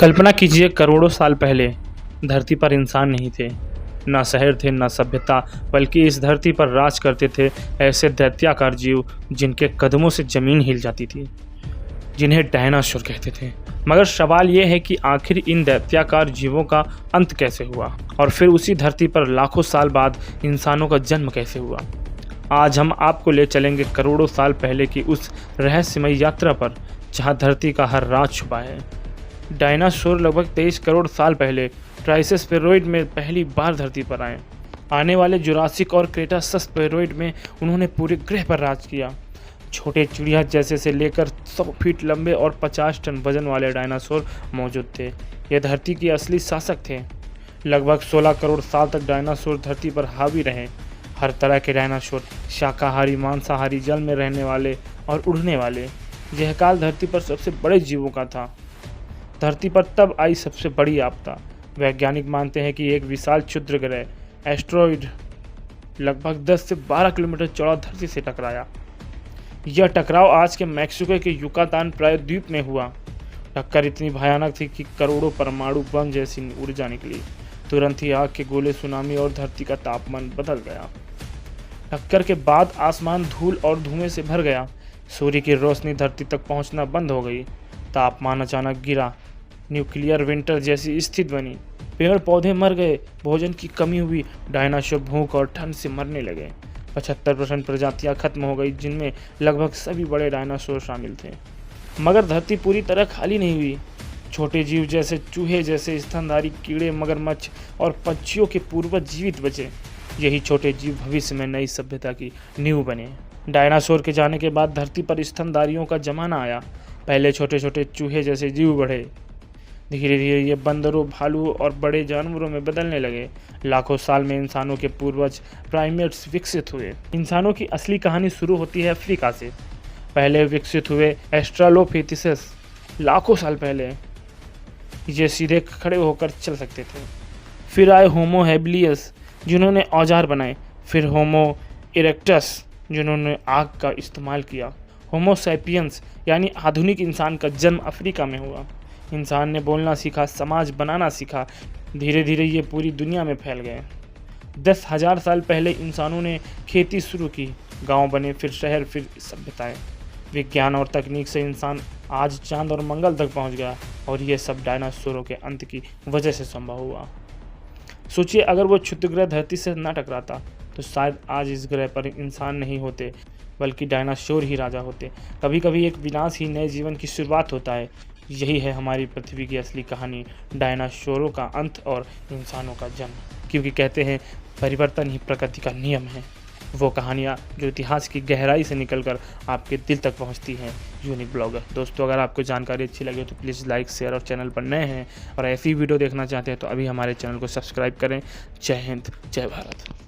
कल्पना कीजिए, करोड़ों साल पहले धरती पर इंसान नहीं थे, ना शहर थे, ना सभ्यता, बल्कि इस धरती पर राज करते थे ऐसे दैत्याकार जीव जिनके कदमों से जमीन हिल जाती थी, जिन्हें डायनासोर कहते थे। मगर सवाल यह है कि आखिर इन दैत्याकार जीवों का अंत कैसे हुआ और फिर उसी धरती पर लाखों साल बाद इंसानों का जन्म कैसे हुआ। आज हम आपको ले चलेंगे करोड़ों साल पहले की उस रहस्यमयी यात्रा पर जहां धरती का हर राज छुपा है। डायनासोर लगभग 23 करोड़ साल पहले ट्राइसेस स्फेरॉइड में पहली बार धरती पर आए। आने वाले जुरासिक और क्रेटासस स्फेरॉइड में उन्होंने पूरे ग्रह पर राज किया। छोटे चिड़िया जैसे से लेकर 100 फीट लंबे और 50 टन वजन वाले डायनासोर मौजूद थे। ये धरती के असली शासक थे। लगभग 16 करोड़ साल तक डायनासोर धरती पर हावी रहे। हर तरह के डायनासोर, शाकाहारी, मांसाहारी, जल में रहने वाले और उड़ने वाले। यह काल धरती पर सबसे बड़े जीवों का था। धरती पर तब आई सबसे बड़ी आपदा। वैज्ञानिक मानते हैं कि एक विशाल क्षुद्र ग्रह एस्टेरॉयड लगभग 10 से 12 किलोमीटर चौड़ा धरती से टकराया। यह टकराव आज के मैक्सिको के युकातान प्रायद्वीप में हुआ। टक्कर इतनी भयानक थी कि करोड़ों परमाणु बम जैसी ऊर्जा निकली। तुरंत ही आग के गोले, सुनामी और धरती का तापमान बदल गया। टक्कर के बाद आसमान धूल और धुएं से भर गया। सूर्य की रोशनी धरती तक पहुंचना बंद हो गई। तापमान अचानक गिरा। न्यूक्लियर विंटर जैसी स्थिति बनी। पेड़ पौधे मर गए, भोजन की कमी हुई, डायनासोर भूख और ठंड से मरने लगे। 75% प्रजातियां खत्म हो गई, जिनमें लगभग सभी बड़े डायनासोर शामिल थे। मगर धरती पूरी तरह खाली नहीं हुई। छोटे जीव जैसे चूहे जैसे स्तनधारी कीड़े, मगरमच्छ और पक्षियों के पूर्वज जीवित बचे। यही छोटे जीव भविष्य में नई सभ्यता की नींव बने। डायनासोर के जाने के बाद धरती पर स्तनधारियों का जमाना आया। पहले छोटे छोटे चूहे जैसे जीव बढ़े। धीरे धीरे ये बंदरों, भालुओं और बड़े जानवरों में बदलने लगे। लाखों साल में इंसानों के पूर्वज प्राइमेट्स विकसित हुए। इंसानों की असली कहानी शुरू होती है अफ्रीका से। पहले विकसित हुए एस्ट्रालोपिथेकस लाखों साल पहले, ये सीधे खड़े होकर चल सकते थे। फिर आए होमो हेबिलियस, जिन्होंने औजार बनाए। फिर होमो इरेक्टस, जिन्होंने आग का इस्तेमाल किया। होमो सैपियंस यानी आधुनिक इंसान का जन्म अफ्रीका में हुआ। इंसान ने बोलना सीखा, समाज बनाना सीखा। धीरे धीरे ये पूरी दुनिया में फैल गए। 10,000 साल पहले इंसानों ने खेती शुरू की। गांव बने, फिर शहर, फिर सभ्यताएं। विज्ञान और तकनीक से इंसान आज चांद और मंगल तक पहुंच गया, और ये सब डायनासोरों के अंत की वजह से संभव हुआ। सोचिए, अगर वो क्षुद्र ग्रह धरती से न टकराता तो शायद आज इस ग्रह पर इंसान नहीं होते, बल्कि डायनासोर ही राजा होते। कभी कभी एक विनाश ही नए जीवन की शुरुआत होता है। यही है हमारी पृथ्वी की असली कहानी, डायनासोरों का अंत और इंसानों का जन्म। क्योंकि कहते हैं परिवर्तन ही प्रकृति का नियम है। वो कहानियाँ जो इतिहास की गहराई से निकलकर आपके दिल तक पहुंचती हैं। यूनिक ब्लॉगर दोस्तों, अगर आपको जानकारी अच्छी लगे तो प्लीज़ लाइक, शेयर और चैनल पर नए हैं और ऐसी वीडियो देखना चाहते हैं तो अभी हमारे चैनल को सब्सक्राइब करें। जय हिंद, जय भारत।